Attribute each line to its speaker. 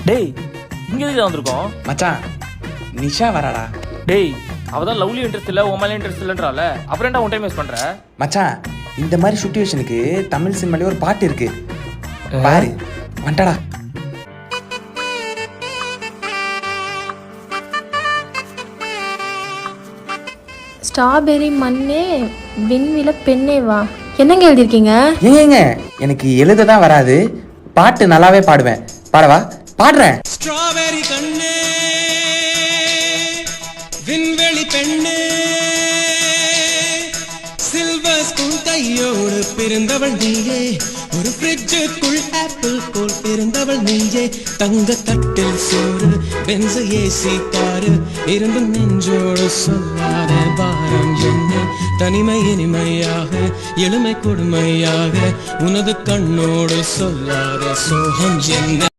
Speaker 1: டேய் இங்க எதுக்கு வந்திருக்கோம்
Speaker 2: மச்சான் நிஷா வராடா.
Speaker 1: டேய் அவதான் லவ்லி இன்ட்ரெஸ்ட் இல்ல உன் மேல இன்ட்ரெஸ்ட் இல்லன்றால அப்புறம் என்ன உன் டைம் வேஸ்ட் பண்ற
Speaker 2: மச்சான் இந்த மாதிரி சுச்சுவேஷனுக்கு தமிழ் சினிமாலே ஒரு பாட்டு இருக்கு பாரு வந்துடா.
Speaker 3: ஸ்ட்ராபெரி மண்ணே விண்வில பெண்ணே வா, என்னங்க எழுதியிருக்கீங்க?
Speaker 2: ஏங்க எனக்கு எழுத தான் வராது, பாட்டு நல்லாவே பாடுவேன். பாடவா? பாடுறேன்.
Speaker 4: ஸ்ட்ராபெரி கண்ணே விண்வெளி பெண்ணே சில்வர் ஸ்பூன் கையோடு பிறந்தவள் நீயே, ஒரு ஃப்ரிட்ஜுக்குள் ஆப்பிள் போல் பிறந்தவள் நீயே, தங்க தட்டில் சோறு பென்ச ஏசி காரு இருந்து நெஞ்சோடு சொல்லாத பாரம் என்ன, தனிமை இனிமையாக எளிமை கொடுமையாக உனது கண்ணோடு சொல்லாத சோகம் என்ன.